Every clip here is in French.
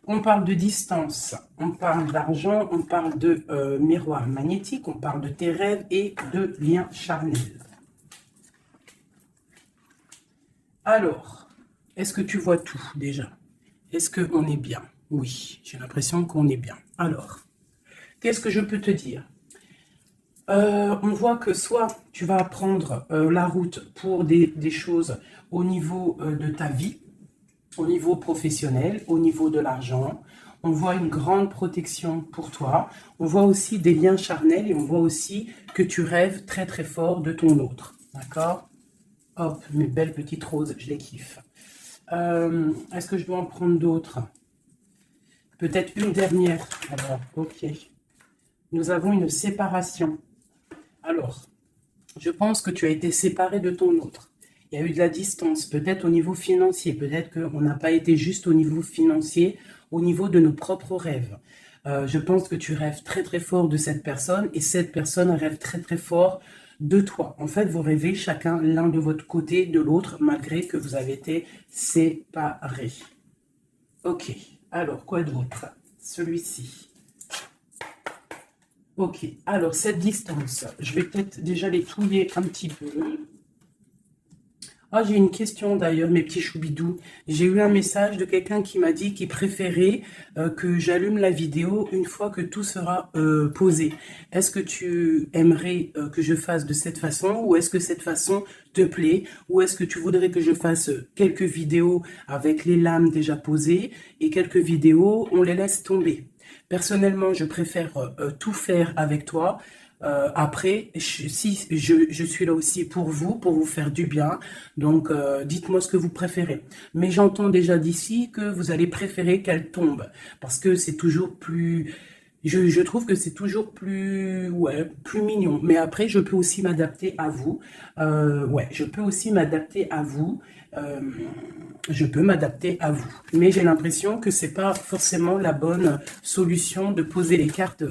On parle de distance, on parle d'argent, on parle de miroir magnétique, on parle de tes rêves et de liens charnels. Alors, est-ce que tu vois tout déjà? Est-ce qu'on est bien? Oui, j'ai l'impression qu'on est bien. Alors, qu'est-ce que je peux te dire? On voit que soit tu vas prendre la route pour des choses au niveau de ta vie, au niveau professionnel, au niveau de l'argent. On voit une grande protection pour toi. On voit aussi des liens charnels et on voit aussi que tu rêves très très fort de ton autre. D'accord? Hop, mes belles petites roses, je les kiffe. Est-ce que je dois en prendre d'autres? Peut-être une dernière. Alors, ok. Nous avons une séparation. Alors, je pense que tu as été séparé de ton autre. Il y a eu de la distance, peut-être au niveau financier, peut-être qu'on n'a pas été juste au niveau financier, au niveau de nos propres rêves. Je pense que tu rêves très très fort de cette personne et cette personne rêve très très fort de toi. En fait, vous rêvez chacun l'un de votre côté de l'autre, malgré que vous avez été séparés. Ok, alors quoi d'autre? Celui-ci. Ok, alors cette distance, je vais peut-être déjà les touiller un petit peu. Ah, j'ai une question d'ailleurs, mes petits choubidous. J'ai eu un message de quelqu'un qui m'a dit qu'il préférait que j'allume la vidéo une fois que tout sera posé. Est-ce que tu aimerais que je fasse de cette façon ou est-ce que cette façon te plaît? Ou est-ce que tu voudrais que je fasse quelques vidéos avec les lames déjà posées et quelques vidéos, on les laisse tomber? Personnellement, je préfère tout faire avec toi. Après, si je suis là aussi pour vous faire du bien. Donc, dites-moi ce que vous préférez. Mais j'entends déjà d'ici que vous allez préférer qu'elle tombe. Parce que c'est toujours plus... Je trouve que c'est toujours plus, ouais, plus mignon. Mais après, je peux aussi m'adapter à vous. Ouais, je peux aussi m'adapter à vous. Euh, je peux m'adapter à vous. Mais j'ai l'impression que c'est pas forcément la bonne solution de poser les cartes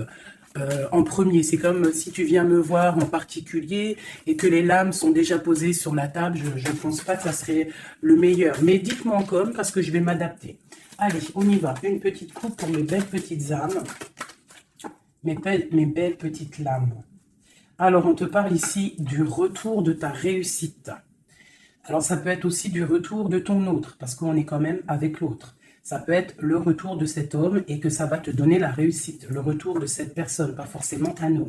en premier. C'est comme si tu viens me voir en particulier et que les lames sont déjà posées sur la table. Je ne pense pas que ça serait le meilleur. Mais dites-moi en com parce que je vais m'adapter. Allez, on y va. Une petite coupe pour mes belles petites âmes. Mes belles petites lames. Alors, on te parle ici du retour de ta réussite. Alors, ça peut être aussi du retour de ton autre, parce qu'on est quand même avec l'autre. Ça peut être le retour de cet homme et que ça va te donner la réussite. Le retour de cette personne, pas forcément un homme.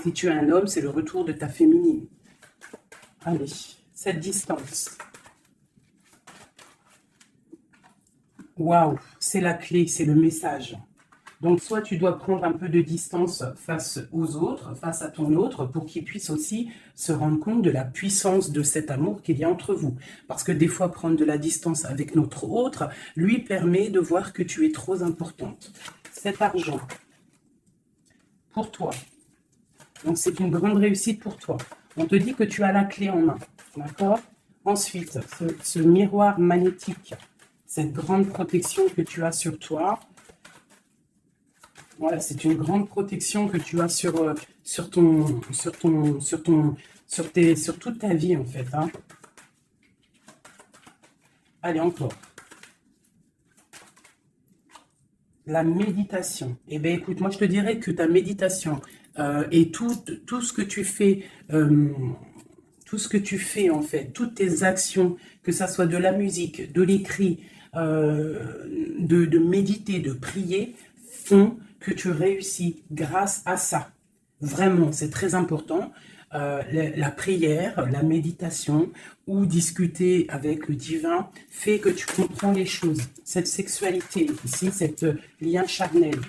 Si tu es un homme, c'est le retour de ta féminine. Allez, cette distance. Waouh, c'est la clé, c'est le message. Donc, soit tu dois prendre un peu de distance face aux autres, face à ton autre, pour qu'il puisse aussi se rendre compte de la puissance de cet amour qu'il y a entre vous. Parce que des fois, prendre de la distance avec notre autre lui permet de voir que tu es trop importante. Cet argent, pour toi. Donc, c'est une grande réussite pour toi. On te dit que tu as la clé en main. D'accord? Ensuite, ce miroir magnétique, cette grande protection que tu as sur toi. Voilà, c'est une grande protection que tu as sur toute ta vie en fait. Hein. Allez, encore. La méditation. Eh bien, écoute, moi je te dirais que ta méditation et tout ce que tu fais, tout ce que tu fais en fait, toutes tes actions, que ça soit de la musique, de l'écrit, de méditer, de prier, font que tu réussis grâce à ça. Vraiment, c'est très important. La prière, la méditation ou discuter avec le divin fait que tu comprends les choses. Cette sexualité ici, cette lien charnel.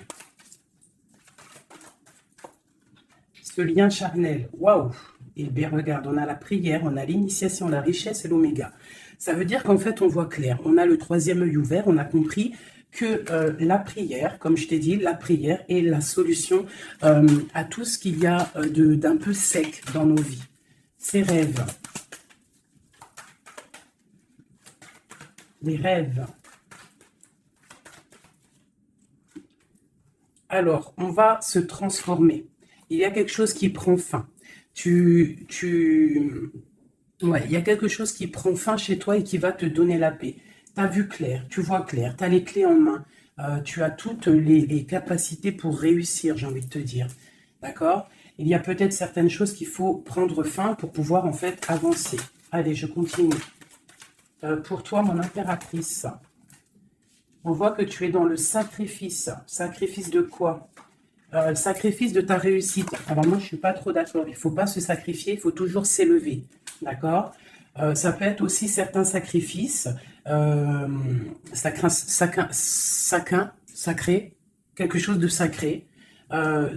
Ce lien charnel, waouh! Et bien regarde, on a la prière, on a l'initiation, la richesse et l'oméga. Ça veut dire qu'en fait, on voit clair. On a le troisième œil ouvert, on a compris que la prière, comme je t'ai dit, la prière est la solution à tout ce qu'il y a d'un peu sec dans nos vies. Ces rêves. Les rêves. Alors, on va se transformer. Il y a quelque chose qui prend fin. Ouais, il y a quelque chose qui prend fin chez toi et qui va te donner la paix. tu as vu clair, tu vois clair, tu as les clés en main, tu as toutes les capacités pour réussir, j'ai envie de te dire. D'accord? Il y a peut-être certaines choses qu'il faut prendre fin pour pouvoir en fait avancer. Allez, je continue. Pour toi, mon impératrice, on voit que tu es dans le sacrifice. Sacrifice de quoi? Le sacrifice de ta réussite. Alors moi, je ne suis pas trop d'accord. Il ne faut pas se sacrifier, il faut toujours s'élever. D'accord? Ça peut être aussi certains sacrifices, sacré, quelque chose de sacré.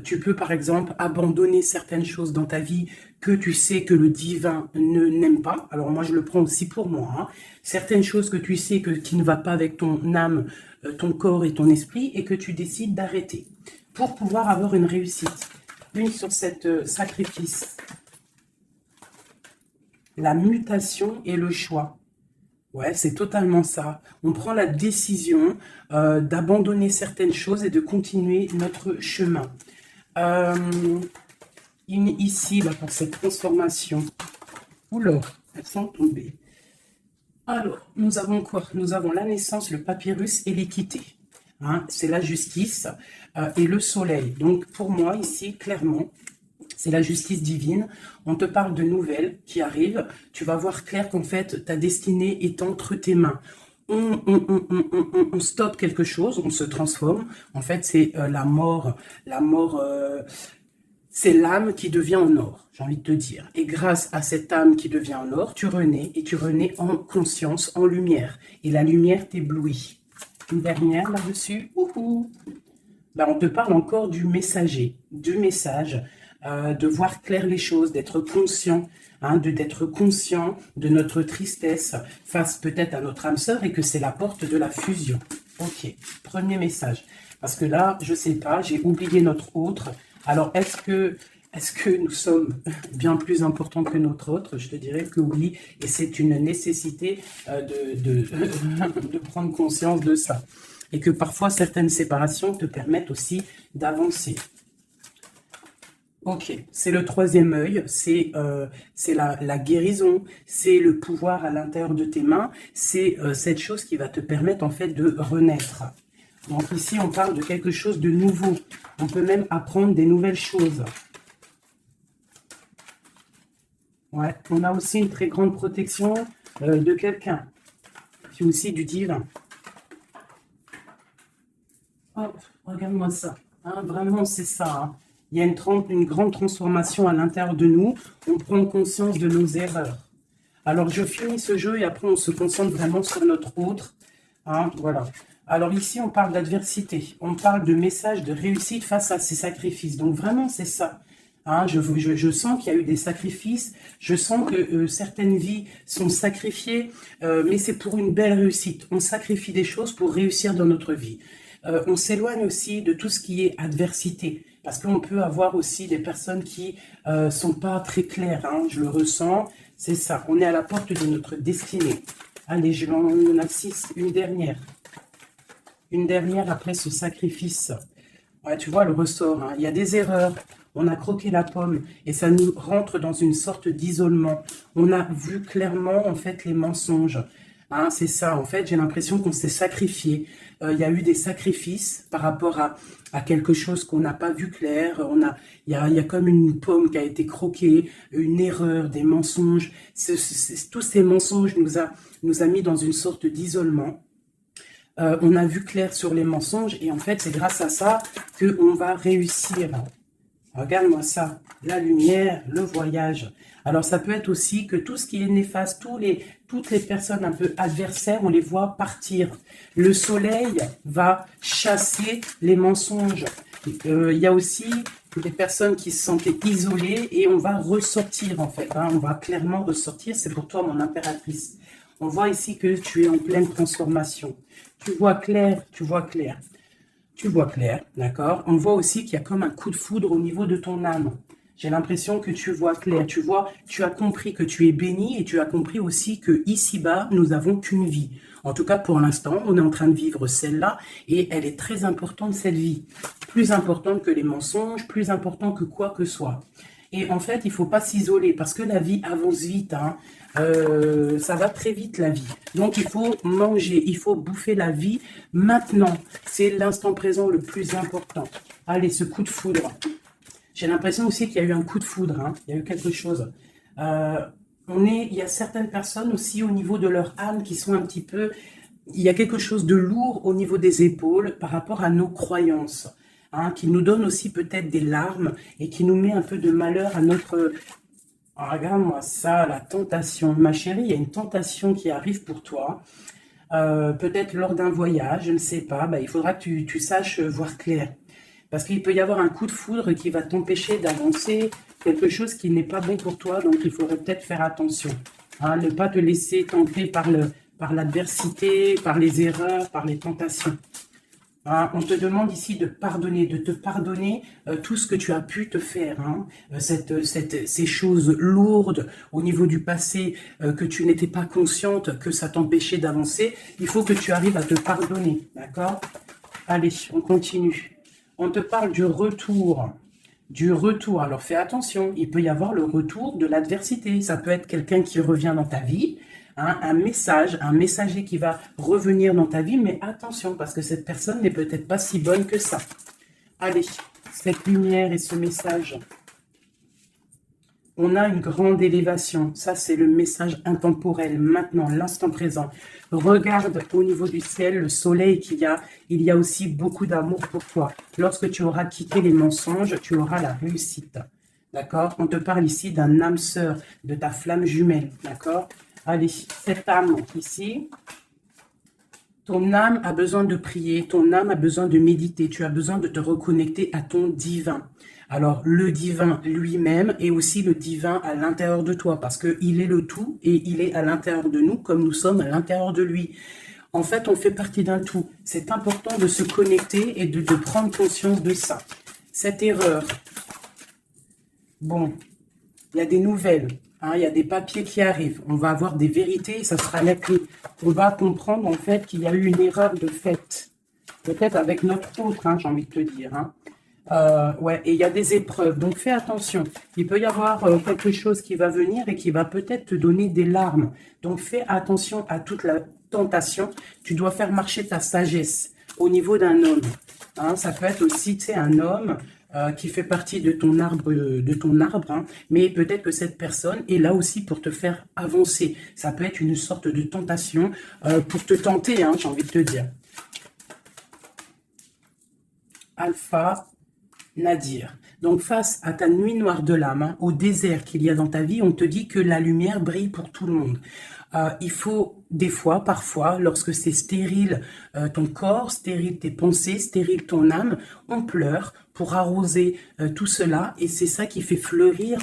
Tu peux par exemple abandonner certaines choses dans ta vie que tu sais que le divin n'aime pas. Alors moi je le prends aussi pour moi. Hein. Certaines choses que tu sais qui ne va pas avec ton âme, ton corps et ton esprit et que tu décides d'arrêter pour pouvoir avoir une réussite. Une sur cette sacrifice. La mutation et le choix. Ouais, c'est totalement ça. On prend la décision d'abandonner certaines choses et de continuer notre chemin. Ici, là, pour cette transformation. Oula, elles sont tombées. Alors, nous avons quoi? Nous avons la naissance, le papyrus et l'équité. Hein, c'est la justice et le soleil. Donc, pour moi, ici, clairement, c'est la justice divine. On te parle de nouvelles qui arrivent. Tu vas voir clair qu'en fait, ta destinée est entre tes mains. On stoppe quelque chose, on se transforme. En fait, c'est la mort. La mort, c'est l'âme qui devient en or, j'ai envie de te dire. Et grâce à cette âme qui devient en or, tu renais. Et tu renais en conscience, en lumière. Et la lumière t'éblouit. Une dernière là-dessus. Ben, on te parle encore du messager, du message. De voir clair les choses, d'être conscient, hein, d'être conscient de notre tristesse face peut-être à notre âme sœur et que c'est la porte de la fusion. Ok, premier message. Parce que là, je sais pas, j'ai oublié notre autre. Alors, est-ce que nous sommes bien plus importants que notre autre? Je te dirais que oui, et c'est une nécessité de prendre conscience de ça. Et que parfois, certaines séparations te permettent aussi d'avancer. Ok, c'est le troisième œil, c'est la guérison, c'est le pouvoir à l'intérieur de tes mains, c'est cette chose qui va te permettre en fait de renaître. Donc ici, on parle de quelque chose de nouveau. On peut même apprendre des nouvelles choses. Ouais, on a aussi une très grande protection de quelqu'un, puis aussi du divin. Hop, regarde-moi ça. Hein, vraiment, c'est ça. Hein. Il y a une grande transformation à l'intérieur de nous. On prend conscience de nos erreurs. Alors, je finis ce jeu et après, on se concentre vraiment sur notre autre. Hein, voilà. Alors ici, on parle d'adversité. On parle de message de réussite face à ces sacrifices. Donc, vraiment, c'est ça. Hein, je sens qu'il y a eu des sacrifices. Je sens que certaines vies sont sacrifiées, mais c'est pour une belle réussite. On sacrifie des choses pour réussir dans notre vie. On s'éloigne aussi de tout ce qui est adversité. Parce qu'on peut avoir aussi des personnes qui sont pas très claires. Hein, je le ressens. C'est ça. On est à la porte de notre destinée. Allez, je vais en a 6. Une dernière. Une dernière après ce sacrifice. Ouais, tu vois le ressort. Hein. Il y a des erreurs. On a croqué la pomme et ça nous rentre dans une sorte d'isolement. On a vu clairement en fait les mensonges. Hein, c'est ça. En fait, j'ai l'impression qu'on s'est sacrifié. Il y a eu des sacrifices par rapport à quelque chose qu'on n'a pas vu clair. Il y a comme une pomme qui a été croquée, une erreur, des mensonges. Tous ces mensonges nous a mis dans une sorte d'isolement. On a vu clair sur les mensonges et en fait, c'est grâce à ça qu'on va réussir. Regarde-moi ça, la lumière, le voyage. Alors, ça peut être aussi que tout ce qui est néfaste, toutes les personnes un peu adversaires, on les voit partir. Le soleil va chasser les mensonges. Il y a aussi des personnes qui se sentaient isolées et on va ressortir en fait. Hein, on va clairement ressortir. C'est pour toi, mon impératrice. On voit ici que tu es en pleine transformation. Tu vois clair, tu vois clair. Tu vois clair, d'accord? On voit aussi qu'il y a comme un coup de foudre au niveau de ton âme. J'ai l'impression que tu vois clair. Tu as compris que tu es béni et tu as compris aussi que ici-bas, nous n'avons qu'une vie. En tout cas, pour l'instant, on est en train de vivre celle-là et elle est très importante, cette vie. Plus importante que les mensonges, plus importante que quoi que soit. Et en fait, il ne faut pas s'isoler parce que la vie avance vite. Hein. Ça va très vite la vie. Donc, il faut manger, il faut bouffer la vie maintenant. C'est l'instant présent le plus important. Allez, ce coup de foudre. J'ai l'impression aussi qu'il y a eu un coup de foudre. Hein. Il y a eu quelque chose. Il y a certaines personnes aussi au niveau de leur âme qui sont un petit peu... Il y a quelque chose de lourd au niveau des épaules par rapport à nos croyances. Hein, qui nous donne aussi peut-être des larmes et qui nous met un peu de malheur à notre... Oh, regarde-moi ça, la tentation. Ma chérie, il y a une tentation qui arrive pour toi. Peut-être lors d'un voyage, je ne sais pas. Il faudra que tu saches voir clair. Parce qu'il peut y avoir un coup de foudre qui va t'empêcher d'avancer quelque chose qui n'est pas bon pour toi. Donc, il faudrait peut-être faire attention. Hein, ne pas te laisser tenter par l'adversité, par les erreurs, par les tentations. Hein, on te demande ici de te pardonner tout ce que tu as pu te faire. Hein, ces choses lourdes au niveau du passé que tu n'étais pas consciente, que ça t'empêchait d'avancer. Il faut que tu arrives à te pardonner. D'accord? Allez, on continue. On te parle du retour. Du retour. Alors fais attention, il peut y avoir le retour de l'adversité. Ça peut être quelqu'un qui revient dans ta vie. Hein, un messager qui va revenir dans ta vie, mais attention, parce que cette personne n'est peut-être pas si bonne que ça. Allez, cette lumière et ce message. On a une grande élévation. Ça, c'est le message intemporel, maintenant, l'instant présent. Regarde au niveau du ciel, le soleil qu'il y a. Il y a aussi beaucoup d'amour pour toi. Lorsque tu auras quitté les mensonges, tu auras la réussite. D'accord? On te parle ici d'un âme sœur, de ta flamme jumelle. D'accord? Allez, cette âme ici, ton âme a besoin de prier, ton âme a besoin de méditer, tu as besoin de te reconnecter à ton divin. Alors, le divin lui-même et aussi le divin à l'intérieur de toi, parce qu'il est le tout et il est à l'intérieur de nous comme nous sommes à l'intérieur de lui. En fait, on fait partie d'un tout. C'est important de se connecter et de prendre conscience de ça. Cette erreur, bon, il y a des nouvelles. Hein, il y a des papiers qui arrivent. On va avoir des vérités, ça sera la clé. On va comprendre en fait qu'il y a eu une erreur de fait. Peut-être avec notre autre, hein, j'ai envie de te dire. Hein. Ouais, et il y a des épreuves. Donc fais attention. Il peut y avoir quelque chose qui va venir et qui va peut-être te donner des larmes. Donc fais attention à toute la tentation. Tu dois faire marcher ta sagesse au niveau d'un homme. Hein, ça peut être aussi, tu sais, un homme qui fait partie de ton arbre, hein, mais peut-être que cette personne est là aussi pour te faire avancer. Ça peut être une sorte de tentation pour te tenter, hein, j'ai envie de te dire. Alpha Nadir. Donc face à ta nuit noire de l'âme, hein, au désert qu'il y a dans ta vie, on te dit que la lumière brille pour tout le monde. Il faut des fois, parfois, lorsque c'est stérile ton corps, stérile tes pensées, stérile ton âme, on pleure pour arroser tout cela et c'est ça qui fait fleurir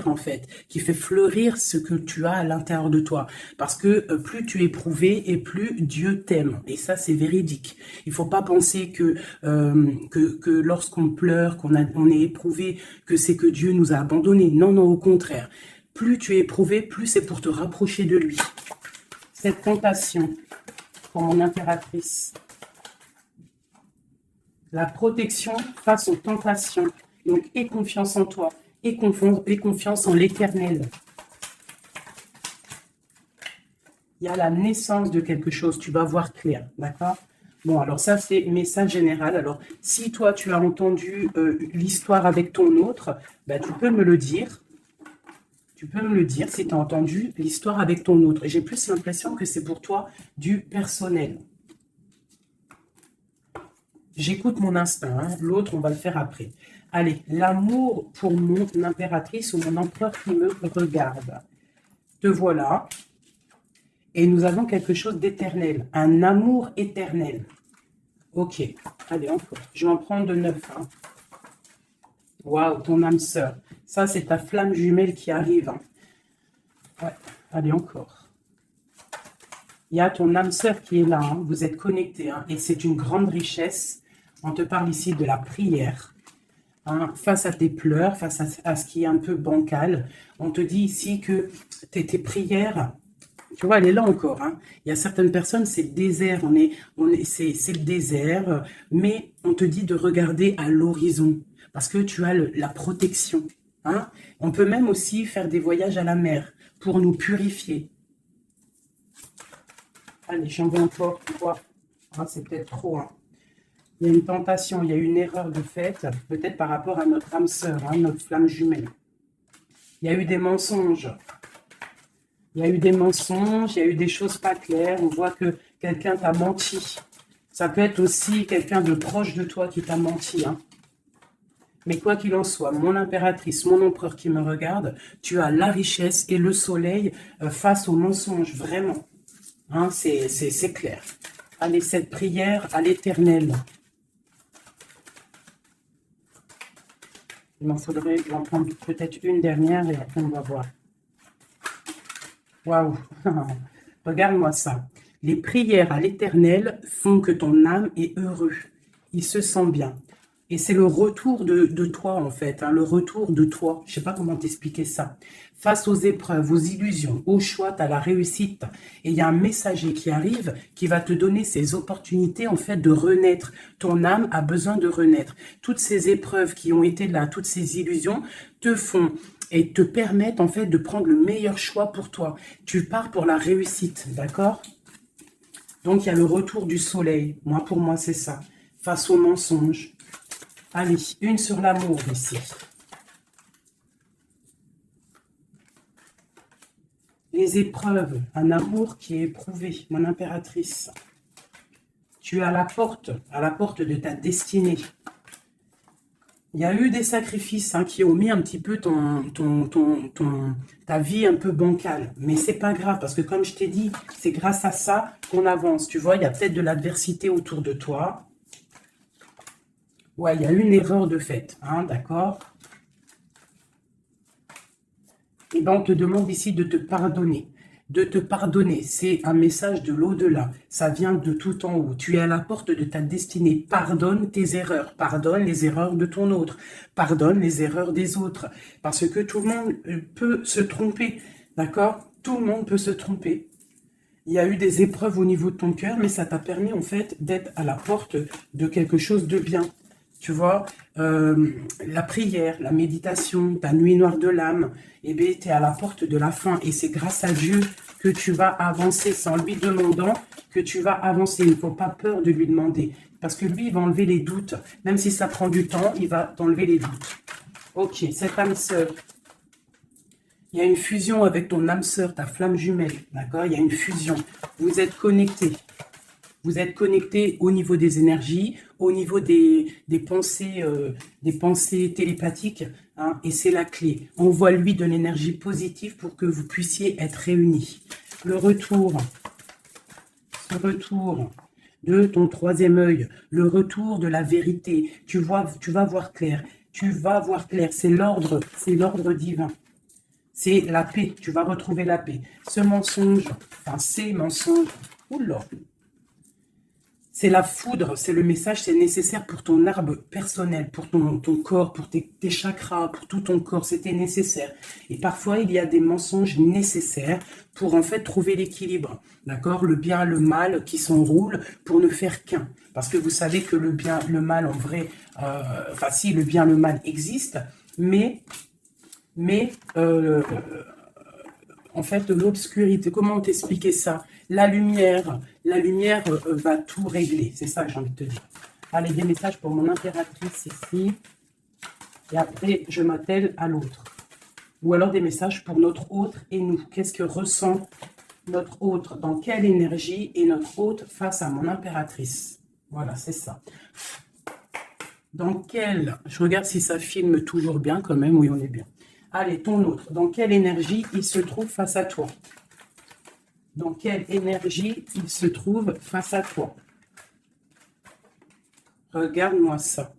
en fait, qui fait fleurir ce que tu as à l'intérieur de toi. Parce que plus tu es éprouvé et plus Dieu t'aime. Et ça, c'est véridique. Il ne faut pas penser que lorsqu'on pleure, on est éprouvé, que c'est que Dieu nous a abandonnés. Non, non, au contraire. Plus tu es éprouvé, plus c'est pour te rapprocher de lui. Cette tentation, pour mon impératrice. La protection face aux tentations. Donc, aie confiance en toi. Aie confiance en l'Éternel. Il y a la naissance de quelque chose. Tu vas voir clair, d'accord? Bon, alors ça, c'est message général. Alors, si toi, tu as entendu l'histoire avec ton autre, ben, tu peux me le dire. Tu peux me le dire si tu as entendu l'histoire avec ton autre. Et j'ai plus l'impression que c'est pour toi du personnel. J'écoute mon instinct. Hein. L'autre, on va le faire après. Allez, l'amour pour mon impératrice ou mon empereur qui me regarde. Te voilà. Et nous avons quelque chose d'éternel. Un amour éternel. Ok. Allez, encore. Je vais en prendre de 9. Hein. Waouh, ton âme sœur. Ça, c'est ta flamme jumelle qui arrive. Hein. Ouais, allez, encore. Il y a ton âme sœur qui est là. Hein. Vous êtes connectés. Hein. Et c'est une grande richesse. On te parle ici de la prière. Hein. Face à tes pleurs, face à ce qui est un peu bancal. On te dit ici que tes prières Tu vois, elle est là encore. Hein. Il y a certaines personnes, c'est le désert. C'est le désert. Mais on te dit de regarder à l'horizon. Parce que tu as la protection. Hein. On peut même aussi faire des voyages à la mer pour nous purifier. Allez, j'en veux encore. Ah, c'est peut-être trop. Hein. Il y a une tentation, il y a une erreur de fait, peut-être par rapport à notre âme sœur, hein, notre flamme jumelle. Il y a eu des mensonges. Il y a eu des mensonges, il y a eu des choses pas claires. On voit que quelqu'un t'a menti. Ça peut être aussi quelqu'un de proche de toi qui t'a menti. Hein. Mais quoi qu'il en soit, mon impératrice, mon empereur qui me regarde, tu as la richesse et le soleil face aux mensonges, vraiment. Hein, c'est clair. Allez, cette prière à l'Éternel. Il m'en faudrait, je vais en prendre peut-être une dernière et après on va voir. Waouh! Regarde-moi ça. Les prières à l'Éternel font que ton âme est heureux. Il se sent bien. Et c'est le retour de toi, en fait. Hein, le retour de toi. Je ne sais pas comment t'expliquer ça. Face aux épreuves, aux illusions, au choix, tu as la réussite. Et il y a un messager qui arrive qui va te donner ces opportunités, en fait, de renaître. Ton âme a besoin de renaître. Toutes ces épreuves qui ont été là, toutes ces illusions, te font et te permettent, en fait, de prendre le meilleur choix pour toi. Tu pars pour la réussite, d'accord? Donc, il y a le retour du soleil. Moi, pour moi, c'est ça. Face aux mensonges. Allez, une sur l'amour ici. Les épreuves, un amour qui est éprouvé, mon impératrice. Tu es à la porte de ta destinée. Il y a eu des sacrifices hein, qui ont mis un petit peu ta vie un peu bancale. Mais c'est pas grave, parce que comme je t'ai dit, c'est grâce à ça qu'on avance. Tu vois, il y a peut-être de l'adversité autour de toi. Ouais, il y a eu une erreur de fait, hein, d'accord? Et bien, on te demande ici de te pardonner. De te pardonner, c'est un message de l'au-delà. Ça vient de tout en haut. Tu es à la porte de ta destinée. Pardonne tes erreurs. Pardonne les erreurs de ton autre. Pardonne les erreurs des autres. Parce que tout le monde peut se tromper, d'accord? Tout le monde peut se tromper. Il y a eu des épreuves au niveau de ton cœur, mais ça t'a permis en fait d'être à la porte de quelque chose de bien. Tu vois, la prière, la méditation, ta nuit noire de l'âme, eh bien, tu es à la porte de la fin. Et c'est grâce à Dieu que tu vas avancer, sans lui demandant que tu vas avancer. Il ne faut pas peur de lui demander. Parce que lui, il va enlever les doutes. Même si ça prend du temps, il va t'enlever les doutes. Ok, cette âme sœur. Il y a une fusion avec ton âme sœur, ta flamme jumelle. D'accord? Il y a une fusion. Vous êtes connectés. Vous êtes connecté au niveau des énergies, au niveau des pensées télépathiques, hein, et c'est la clé. Envoie-lui de l'énergie positive pour que vous puissiez être réunis. Le retour, ce retour de ton troisième œil, le retour de la vérité. Tu vas voir clair. Tu vas voir clair. C'est l'ordre divin. C'est la paix. Tu vas retrouver la paix. Ce mensonge, enfin ces mensonges, oula. C'est la foudre, c'est le message, c'est nécessaire pour ton arbre personnel, pour ton corps, pour tes chakras, pour tout ton corps, c'était nécessaire. Et parfois, il y a des mensonges nécessaires pour en fait trouver l'équilibre, d'accord? Le bien, le mal qui s'enroulent pour ne faire qu'un. Parce que vous savez que le bien, le mal en vrai, enfin si, le bien, le mal existe, mais en fait, l'obscurité, comment t'expliquer ça? La lumière va tout régler. C'est ça que j'ai envie de te dire. Allez, des messages pour mon impératrice ici. Et après, je m'attelle à l'autre. Ou alors des messages pour notre autre et nous. Qu'est-ce que ressent notre autre? Dans quelle énergie est notre autre face à mon impératrice? Voilà, c'est ça. Dans quelle... Je regarde si ça filme toujours bien quand même. Oui, on est bien. Allez, ton autre. Dans quelle énergie il se trouve face à toi? Dans quelle énergie il se trouve face à toi? Regarde-moi ça.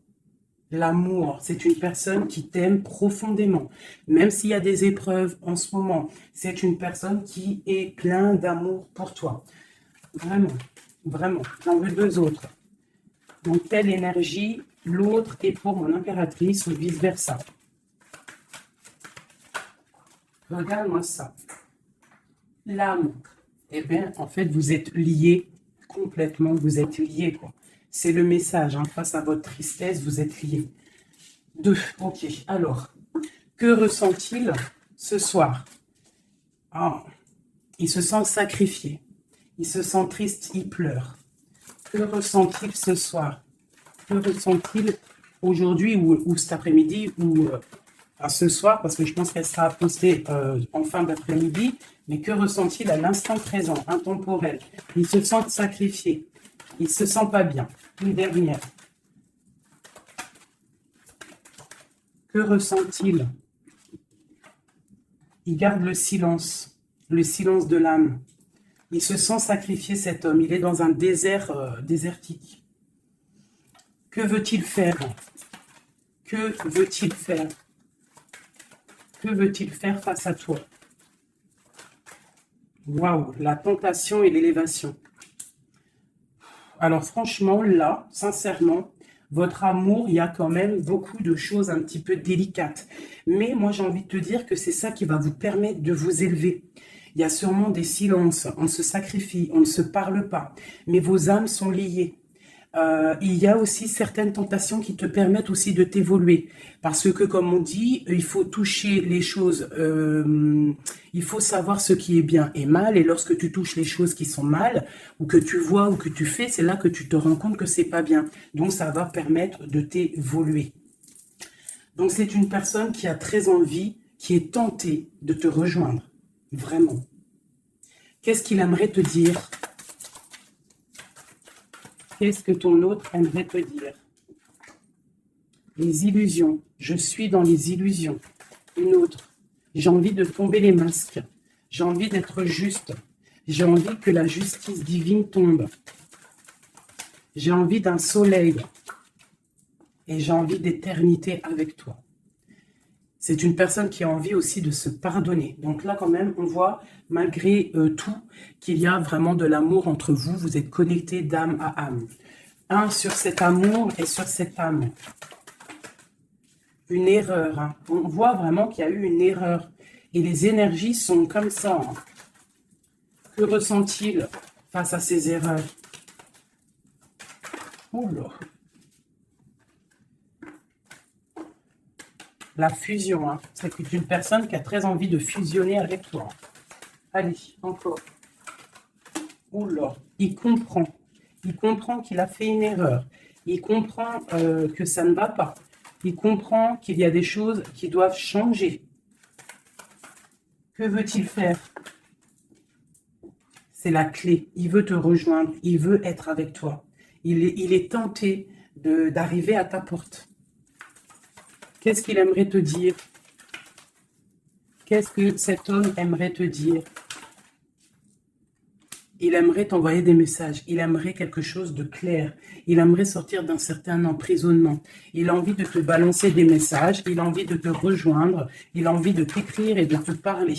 L'amour, c'est une personne qui t'aime profondément. Même s'il y a des épreuves en ce moment, c'est une personne qui est plein d'amour pour toi. Vraiment, vraiment. J'en veux deux autres. Dans quelle énergie l'autre est pour mon impératrice ou vice-versa? Regarde-moi ça. L'âme. eh bien, en fait, vous êtes liés complètement, vous êtes liés, quoi. C'est le message, hein, face à votre tristesse, vous êtes liés. 2, ok. Alors, que ressent-il ce soir? Ah, il se sent sacrifié. Il se sent triste, il pleure. Que ressent-il ce soir? Que ressent-il aujourd'hui ou cet après-midi ou ce soir, parce que je pense qu'elle sera postée en fin d'après-midi, mais que ressent-il à l'instant présent, intemporel? Il se sent sacrifié. Il se sent pas bien. Une dernière. Que ressent-il? Il garde le silence de l'âme. Il se sent sacrifié, cet homme. Il est dans un désert désertique. Que veut-il faire? Que veut-il faire? Que veut-il faire face à toi? Waouh, la tentation et l'élévation. Alors franchement, là, sincèrement, votre amour, il y a quand même beaucoup de choses un petit peu délicates. Mais moi, j'ai envie de te dire que c'est ça qui va vous permettre de vous élever. Il y a sûrement des silences, on se sacrifie, on ne se parle pas, mais vos âmes sont liées. Il y a aussi certaines tentations qui te permettent aussi de t'évoluer. Parce que, comme on dit, il faut toucher les choses, il faut savoir ce qui est bien et mal. Et lorsque tu touches les choses qui sont mal, ou que tu vois, ou que tu fais, c'est là que tu te rends compte que c'est pas bien. Donc, ça va permettre de t'évoluer. Donc, c'est une personne qui a très envie, qui est tentée de te rejoindre. Vraiment. Qu'est-ce qu'il aimerait te dire ? Qu'est-ce que ton autre aimerait te dire? Les illusions. Je suis dans les illusions. Une autre. J'ai envie de tomber les masques. J'ai envie d'être juste. J'ai envie que la justice divine tombe. J'ai envie d'un soleil. Et j'ai envie d'éternité avec toi. C'est une personne qui a envie aussi de se pardonner. Donc là, quand même, on voit, malgré tout, qu'il y a vraiment de l'amour entre vous. Vous êtes connectés d'âme à âme. Un sur cet amour et sur cette âme. Une erreur. Hein. On voit vraiment qu'il y a eu une erreur. Et les énergies sont comme ça. Hein. Que ressent-il face à ces erreurs? Oula. La fusion, hein. C'est une personne qui a très envie de fusionner avec toi. Allez, encore. Oula, il comprend. Il comprend qu'il a fait une erreur. Il comprend que ça ne va pas. Il comprend qu'il y a des choses qui doivent changer. Que veut-il faire? C'est la clé. Il veut te rejoindre. Il veut être avec toi. Il est tenté d'arriver à ta porte. Qu'est-ce qu'il aimerait te dire? Qu'est-ce que cet homme aimerait te dire? Il aimerait t'envoyer des messages. Il aimerait quelque chose de clair. Il aimerait sortir d'un certain emprisonnement. Il a envie de te balancer des messages. Il a envie de te rejoindre. Il a envie de t'écrire et de te parler.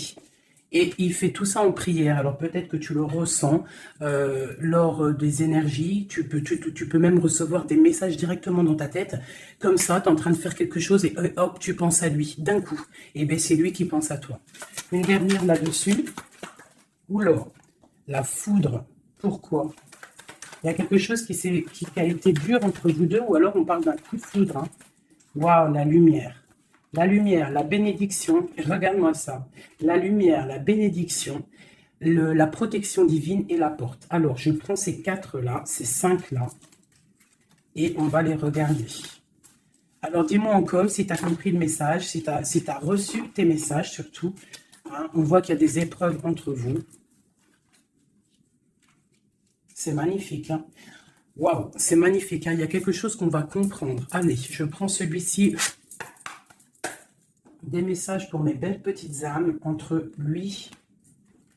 Et il fait tout ça en prière. Alors peut-être que tu le ressens lors des énergies. Tu peux même recevoir des messages directement dans ta tête. Comme ça, tu es en train de faire quelque chose et hop, tu penses à lui d'un coup. Et bien c'est lui qui pense à toi. Une dernière là-dessus. Oula, la foudre. Pourquoi? Il y a quelque chose qui a été dur entre vous deux ou alors on parle d'un coup de foudre. Hein. Waouh, la lumière. La lumière, la bénédiction, regarde-moi ça. La lumière, la bénédiction, la protection divine et la porte. Alors, je prends ces 4-là, ces 5-là, et on va les regarder. Alors, dis-moi encore si tu as compris le message, si tu as reçu tes messages surtout. Hein, on voit qu'il y a des épreuves entre vous. C'est magnifique. Hein. Waouh, c'est magnifique. Hein. Il y a quelque chose qu'on va comprendre. Allez, je prends celui-ci. Des messages pour mes belles petites âmes entre lui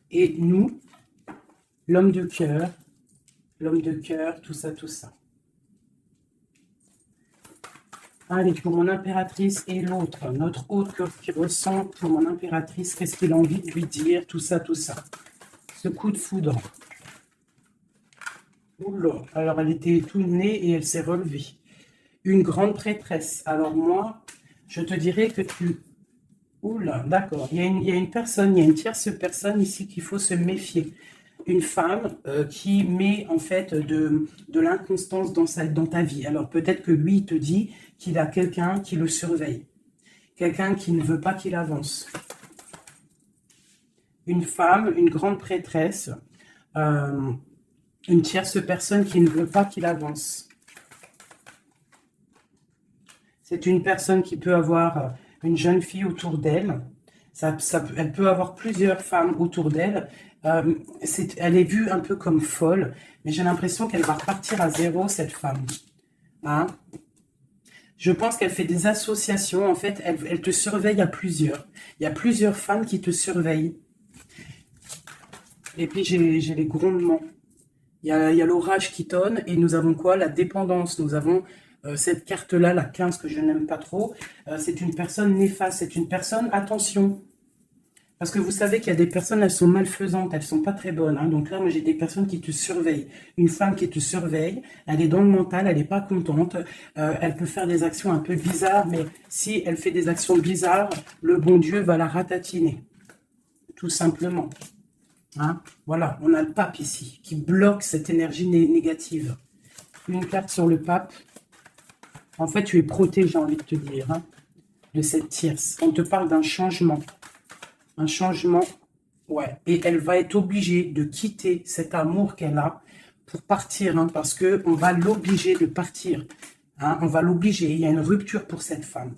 et nous, l'homme de cœur, tout ça, tout ça. Allez, pour mon impératrice et l'autre, notre autre qui ressent pour mon impératrice, qu'est-ce qu'il a envie de lui dire, tout ça, tout ça. Ce coup de foudre. Oula, alors elle était tout née et elle s'est relevée. Une grande prêtresse. Alors moi, je te dirais que tu... Oula, d'accord. Il y a une personne, il y a une tierce personne ici qu'il faut se méfier. une femme qui met en fait de l'inconstance dans ta vie. Alors peut-être que lui, il te dit qu'il a quelqu'un qui le surveille, quelqu'un qui ne veut pas qu'il avance. Une femme, une grande prêtresse, une tierce personne qui ne veut pas qu'il avance. C'est une personne qui peut avoir une jeune fille autour d'elle. Elle peut avoir plusieurs femmes autour d'elle. Elle est vue un peu comme folle, mais j'ai l'impression qu'elle va repartir à zéro, cette femme. Hein? Je pense qu'elle fait des associations. En fait, elle te surveille à plusieurs. Il y a plusieurs femmes qui te surveillent. Et puis, j'ai les grondements. Il y a l'orage qui tonne. Et nous avons quoi? La dépendance. Nous avons cette carte-là, la 15, que je n'aime pas trop. C'est une personne néfaste. C'est une personne, attention. Parce que vous savez qu'il y a des personnes, elles sont malfaisantes, elles sont pas très bonnes. Hein. Donc là, moi, j'ai des personnes qui te surveillent. Une femme qui te surveille, elle est dans le mental, elle n'est pas contente. Elle peut faire des actions un peu bizarres, mais si elle fait des actions bizarres, le bon Dieu va la ratatiner. Tout simplement. Hein. Voilà, on a le pape ici, qui bloque cette énergie négative. Une carte sur le pape. En fait, tu es protégé, j'ai envie de te dire, hein, de cette tierce. On te parle d'un changement. Un changement, ouais. Et elle va être obligée de quitter cet amour qu'elle a pour partir, hein, parce qu'on va l'obliger de partir. Hein, on va l'obliger. Il y a une rupture pour cette femme.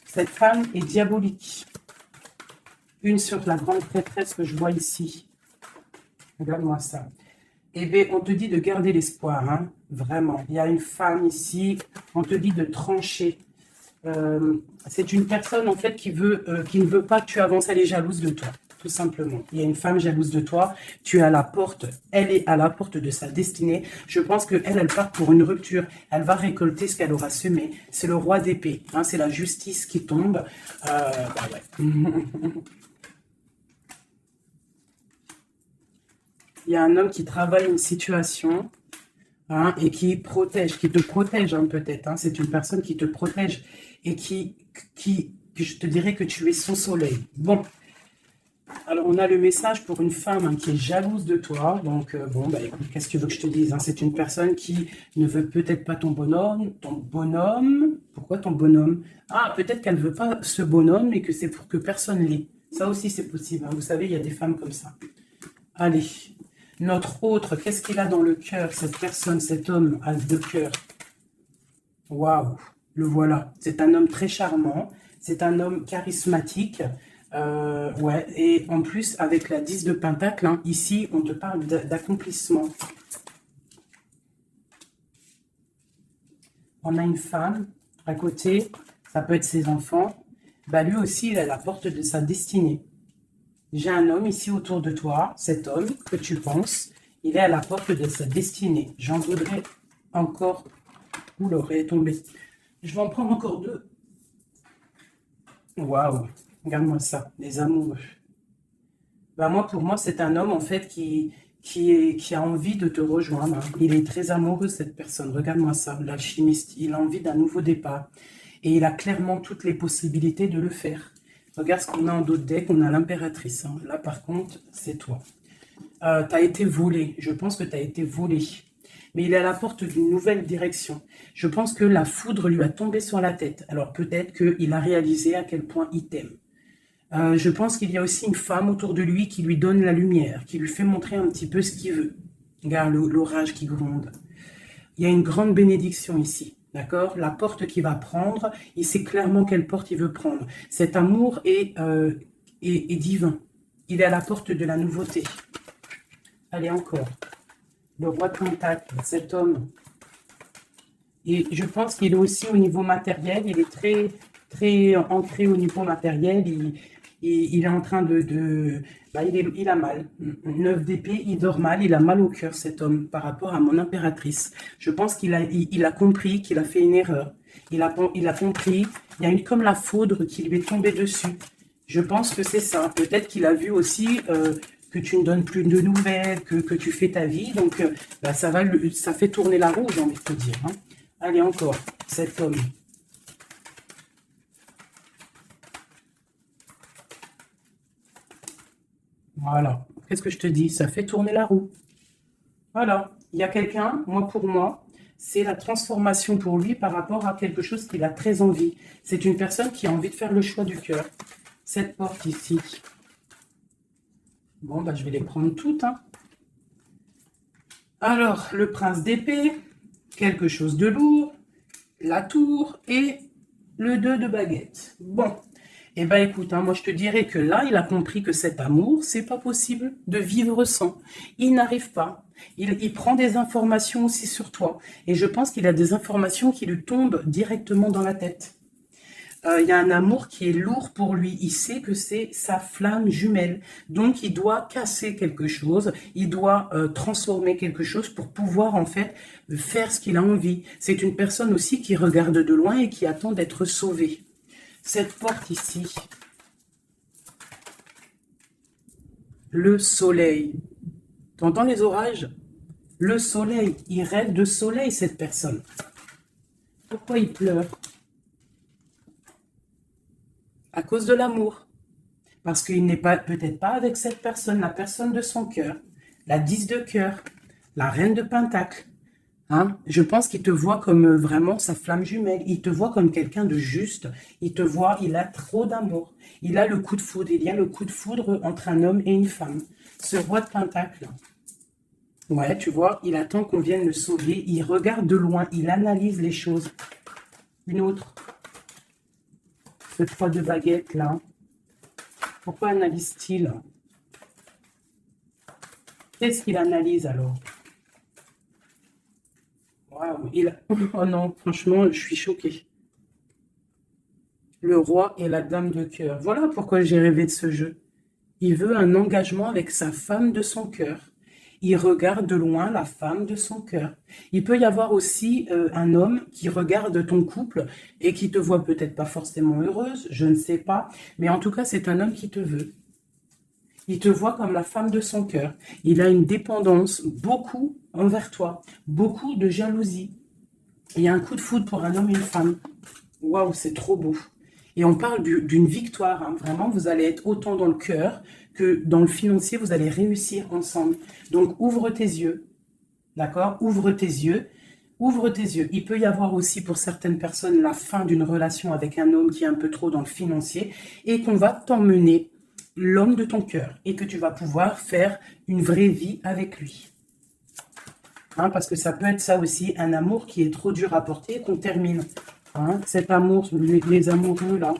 Cette femme est diabolique. Une sur la grande prêtresse que je vois ici. Regarde-moi ça. Eh bien, on te dit de garder l'espoir, hein, vraiment. Il y a une femme ici, on te dit de trancher. C'est une personne en fait qui ne veut pas que tu avances, elle est jalouse de toi, tout simplement. Il y a une femme jalouse de toi, tu es à la porte, elle est à la porte de sa destinée. Je pense qu'elle, elle part pour une rupture, elle va récolter ce qu'elle aura semé. C'est le roi d'épée, hein, c'est la justice qui tombe. Bah ouais. Il y a un homme qui travaille une situation. Hein, et qui te protège hein, peut-être. Hein, c'est une personne qui te protège et que je te dirais que tu es son soleil. Bon, alors on a le message pour une femme hein, qui est jalouse de toi. Donc bon, bah, écoute, qu'est-ce que tu veux que je te dise hein, c'est une personne qui ne veut peut-être pas ton bonhomme. Ton bonhomme. Pourquoi ton bonhomme? Ah, peut-être qu'elle ne veut pas ce bonhomme et que c'est pour que personne l'ait. Ça aussi c'est possible. Hein, vous savez, il y a des femmes comme ça. Allez. Notre autre, qu'est-ce qu'il a dans le cœur, cette personne, cet homme a de cœur? Waouh, le voilà. C'est un homme très charmant, c'est un homme charismatique. Ouais, et en plus, avec la 10 de Pentacle, hein, ici, on te parle d'accomplissement. On a une femme à côté, ça peut être ses enfants. Bah, lui aussi, il est à la porte de sa destinée. J'ai un homme ici autour de toi, cet homme que tu penses, il est à la porte de sa destinée. J'en voudrais encore. Où l'aurait tombé? Je vais en prendre encore deux. Waouh, regarde-moi ça, les amoureux. Bah moi, pour moi, c'est un homme en fait qui a envie de te rejoindre. Il est très amoureux, cette personne. Regarde-moi ça, l'alchimiste. Il a envie d'un nouveau départ. Et il a clairement toutes les possibilités de le faire. Regarde ce qu'on a en d'autres decks, on a l'impératrice. Hein. Là, par contre, c'est toi. Tu as été volé. Je pense que tu as été volé. Mais il est à la porte d'une nouvelle direction. Je pense que la foudre lui a tombé sur la tête. Alors peut-être qu'il a réalisé à quel point il t'aime. Je pense qu'il y a aussi une femme autour de lui qui lui donne la lumière, qui lui fait montrer un petit peu ce qu'il veut. Regarde l'orage qui gronde. Il y a une grande bénédiction ici. D'accord? La porte qu'il va prendre, il sait clairement quelle porte il veut prendre. Cet amour est divin. Il est à la porte de la nouveauté. Allez, encore. Le roi de Pentacle, cet homme. Et je pense qu'il est aussi au niveau matériel. Il est très, très ancré au niveau matériel. Il est en train bah, il a mal. 9 d'épée, il dort mal. Il a mal au cœur, cet homme, par rapport à mon impératrice. Je pense qu'il a compris qu'il a fait une erreur. Il a compris. Il y a comme la foudre qui lui est tombée dessus. Je pense que c'est ça. Peut-être qu'il a vu aussi que tu ne donnes plus de nouvelles, que tu fais ta vie. Donc, bah, ça fait tourner la roue, j'ai envie de te dire. Hein. Allez, encore, cet homme. Voilà. Qu'est-ce que je te dis? Ça fait tourner la roue. Voilà. Il y a quelqu'un, moi pour moi, c'est la transformation pour lui par rapport à quelque chose qu'il a très envie. C'est une personne qui a envie de faire le choix du cœur. Cette porte ici. Bon, bah, je vais les prendre toutes. Hein. Alors, le prince d'épée, quelque chose de lourd, la tour et le 2 de baguette. Bon, eh ben écoute, hein, moi je te dirais que là, il a compris que cet amour, c'est pas possible de vivre sans. Il n'arrive pas. Il prend des informations aussi sur toi. Et je pense qu'il a des informations qui lui tombent directement dans la tête. Il y a un amour qui est lourd pour lui. Il sait que c'est sa flamme jumelle. Donc, il doit casser quelque chose. Il doit transformer quelque chose pour pouvoir, en fait, faire ce qu'il a envie. C'est une personne aussi qui regarde de loin et qui attend d'être sauvée. Cette porte ici. Le soleil. T'entends les orages? Le soleil. Il rêve de soleil, cette personne. Pourquoi il pleure? À cause de l'amour. Parce qu'il n'est pas peut-être pas avec cette personne, la personne de son cœur, la 10 de cœur, la reine de pentacle. Hein? Je pense qu'il te voit comme vraiment sa flamme jumelle. Il te voit comme quelqu'un de juste. Il te voit, il a trop d'amour. Il a le coup de foudre. Il y a le coup de foudre entre un homme et une femme. Ce roi de pentacle. Ouais, tu vois, il attend qu'on vienne le sauver. Il regarde de loin. Il analyse les choses. Une autre. Ce 3 de baguette là. Pourquoi analyse-t-il? Qu'est-ce qu'il analyse alors? Waouh, oh non, franchement, je suis choquée. Le roi et la dame de cœur. Voilà pourquoi j'ai rêvé de ce jeu. Il veut un engagement avec sa femme de son cœur. Il regarde de loin la femme de son cœur. Il peut y avoir aussi un homme qui regarde ton couple et qui te voit peut-être pas forcément heureuse, je ne sais pas, mais en tout cas, c'est un homme qui te veut. Il te voit comme la femme de son cœur. Il a une dépendance beaucoup envers toi, beaucoup de jalousie. Il y a un coup de foudre pour un homme et une femme. Waouh, c'est trop beau. Et on parle d'une victoire. Hein. Vraiment, vous allez être autant dans le cœur que dans le financier. Vous allez réussir ensemble. Donc, ouvre tes yeux. D'accord? Ouvre tes yeux. Ouvre tes yeux. Il peut y avoir aussi pour certaines personnes la fin d'une relation avec un homme qui est un peu trop dans le financier et qu'on va t'emmener l'homme de ton cœur et que tu vas pouvoir faire une vraie vie avec lui. Hein, parce que ça peut être ça aussi, un amour qui est trop dur à porter et qu'on termine. Hein, cet amour, les amoureux là.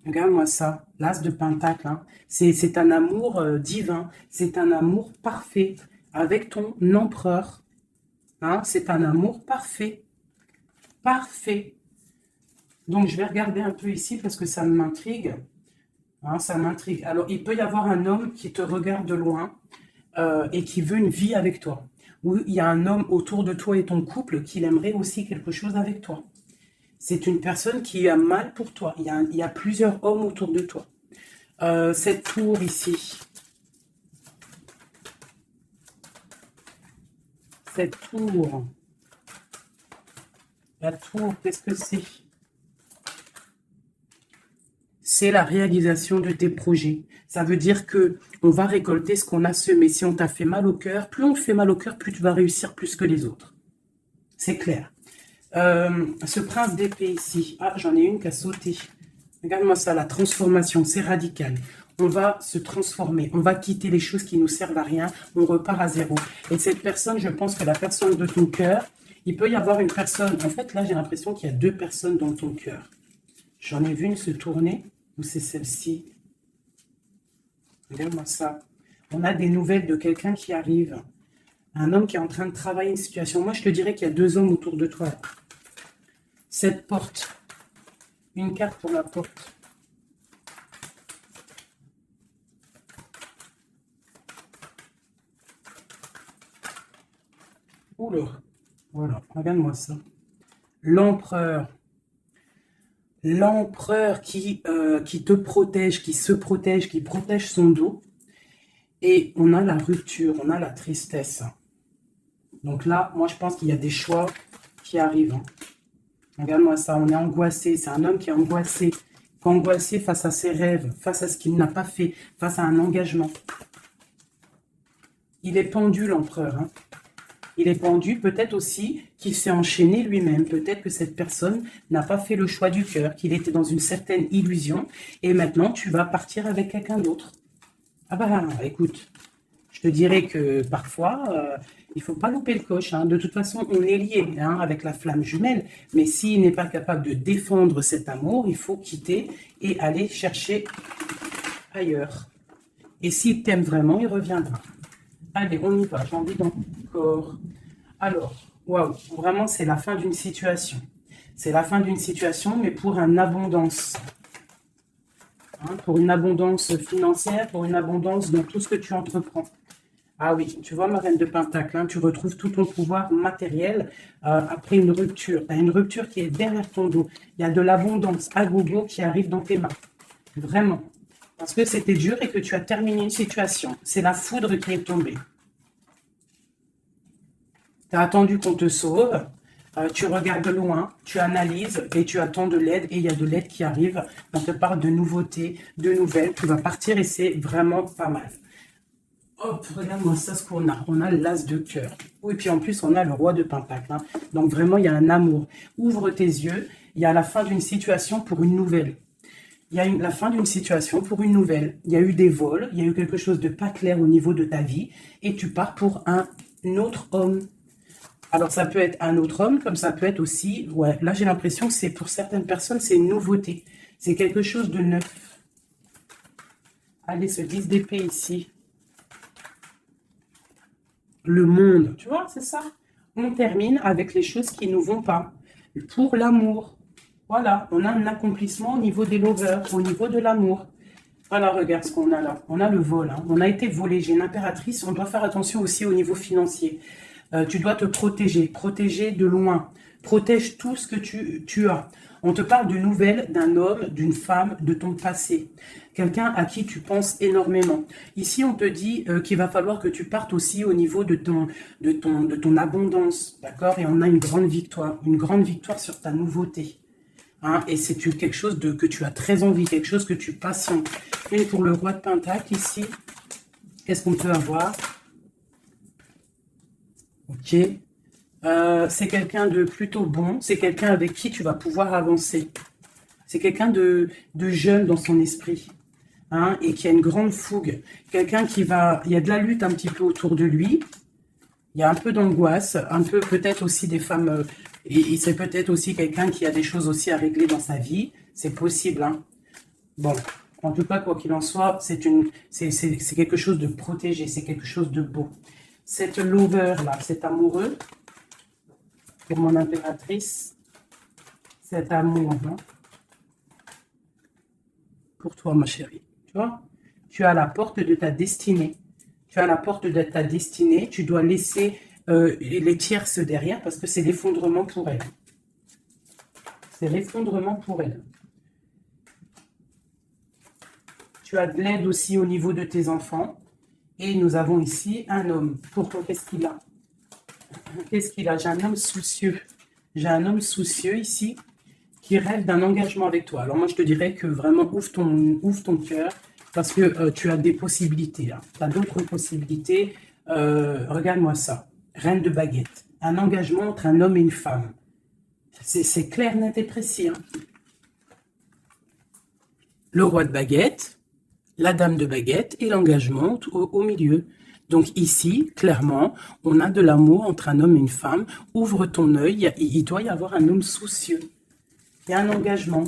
Regarde-moi ça, l'as de pentacle. Hein. C'est un amour divin, c'est un amour parfait avec ton empereur. Hein, c'est un amour parfait. Parfait. Donc, je vais regarder un peu ici parce que ça m'intrigue. Hein, ça m'intrigue. Alors, il peut y avoir un homme qui te regarde de loin et qui veut une vie avec toi. Ou il y a un homme autour de toi et ton couple qui aimerait aussi quelque chose avec toi. C'est une personne qui a mal pour toi. Il y a plusieurs hommes autour de toi. Cette tour ici. Cette tour. La tour, qu'est-ce que c'est? C'est la réalisation de tes projets. Ça veut dire que on va récolter ce qu'on a semé. Si on t'a fait mal au cœur, plus on te fait mal au cœur, plus tu vas réussir plus que les autres. C'est clair. Ce prince d'épée ici. Ah, j'en ai une qui a sauté. Regarde-moi ça, la transformation, c'est radical. On va se transformer, on va quitter les choses qui nous servent à rien, on repart à zéro. Et cette personne, je pense que la personne de ton cœur, il peut y avoir une personne. En fait, là, j'ai l'impression qu'il y a deux personnes dans ton cœur. J'en ai vu une se tourner. Ou c'est celle-ci? Regarde-moi ça. On a des nouvelles de quelqu'un qui arrive. Un homme qui est en train de travailler une situation. Moi, je te dirais qu'il y a deux hommes autour de toi. Cette porte. Une carte pour la porte. Oula. Voilà, regarde-moi ça. L'empereur. L'empereur qui te protège, qui se protège, qui protège son dos. Et on a la rupture, on a la tristesse. Donc là, moi, je pense qu'il y a des choix qui arrivent. Regarde-moi ça, on est angoissé. C'est un homme qui est angoissé, qu'angoissé face à ses rêves, face à ce qu'il n'a pas fait, face à un engagement. Il est pendu, l'empereur. Hein. Il est pendu, peut-être aussi qu'il s'est enchaîné lui-même. Peut-être que cette personne n'a pas fait le choix du cœur, qu'il était dans une certaine illusion. Et maintenant, tu vas partir avec quelqu'un d'autre. Ah bah, écoute, je te dirais que parfois, il ne faut pas louper le coche. Hein. De toute façon, on est lié hein, avec la flamme jumelle. Mais s'il n'est pas capable de défendre cet amour, il faut quitter et aller chercher ailleurs. Et s'il t'aime vraiment, il reviendra. Allez, on y va, j'ai envie d'encore. Alors, waouh, vraiment, c'est la fin d'une situation. C'est la fin d'une situation, mais pour une abondance. Hein, pour une abondance financière, pour une abondance dans tout ce que tu entreprends. Ah oui, tu vois, ma reine de Pentacle, hein, tu retrouves tout ton pouvoir matériel après une rupture. Tu as une rupture qui est derrière ton dos. Il y a de l'abondance à gogo qui arrive dans tes mains. Vraiment. Parce que c'était dur et que tu as terminé une situation. C'est la foudre qui est tombée. Tu as attendu qu'on te sauve. Tu regardes loin, tu analyses et tu attends de l'aide. Et il y a de l'aide qui arrive. On te parle de nouveautés, de nouvelles. Tu vas partir et c'est vraiment pas mal. Hop, regarde-moi ça, ce qu'on a. On a l'as de cœur. Oui, puis en plus, on a le roi de Pentacle. Hein. Donc vraiment, il y a un amour. Ouvre tes yeux. Il y a la fin d'une situation pour une nouvelle. Il y a la fin d'une situation pour une nouvelle. Il y a eu des vols, il y a eu quelque chose de pas clair au niveau de ta vie et tu pars pour un autre homme. Alors ça peut être un autre homme, comme ça peut être aussi, ouais, là j'ai l'impression que c'est pour certaines personnes, c'est une nouveauté. C'est quelque chose de neuf. Allez, ce 10 d'épée ici. Le monde, tu vois, c'est ça. On termine avec les choses qui ne nous vont pas. Pour l'amour. Voilà, on a un accomplissement au niveau des lovers, au niveau de l'amour. Voilà, regarde ce qu'on a là. On a le vol, hein. On a été volé. J'ai une impératrice. On doit faire attention aussi au niveau financier. Tu dois te protéger de loin. Protège tout ce que tu as. On te parle de nouvelles d'un homme, d'une femme, de ton passé. Quelqu'un à qui tu penses énormément. Ici, on te dit qu'il va falloir que tu partes aussi au niveau de ton abondance. D'accord? Et on a une grande victoire sur ta nouveauté. Hein, et c'est quelque chose que tu as très envie, quelque chose que tu patientes. Et pour le roi de Pentacle, ici, qu'est-ce qu'on peut avoir? Ok. C'est quelqu'un de plutôt bon. C'est quelqu'un avec qui tu vas pouvoir avancer. C'est quelqu'un de jeune dans son esprit. Hein, et qui a une grande fougue. Quelqu'un qui va... Il y a de la lutte un petit peu autour de lui. Il y a un peu d'angoisse. Un peu peut-être aussi des femmes... Et c'est peut-être aussi quelqu'un qui a des choses aussi à régler dans sa vie. C'est possible. Hein. Bon, en tout cas, quoi qu'il en soit, c'est quelque chose de protégé. C'est quelque chose de beau. Cette lover-là, cet amoureux, pour mon impératrice, cet amour, hein, pour toi, ma chérie. Tu vois, tu as la porte de ta destinée. Tu as la porte de ta destinée. Tu dois laisser... les tierces derrière parce que c'est l'effondrement pour elle. C'est l'effondrement pour elle. Tu as de l'aide aussi au niveau de tes enfants. Et nous avons ici un homme. Pourquoi? Qu'est-ce qu'il a? Qu'est-ce qu'il a? J'ai un homme soucieux. J'ai un homme soucieux ici qui rêve d'un engagement avec toi. Alors moi, je te dirais que vraiment ouvre ton cœur parce que tu as des possibilités. Hein. Tu as d'autres possibilités. Regarde-moi ça. Reine de baguette. Un engagement entre un homme et une femme. C'est clair, net et précis. Hein. Le roi de baguette, la dame de baguette et l'engagement au milieu. Donc ici, clairement, on a de l'amour entre un homme et une femme. Ouvre ton œil, il doit y avoir un homme soucieux. Il y a un engagement.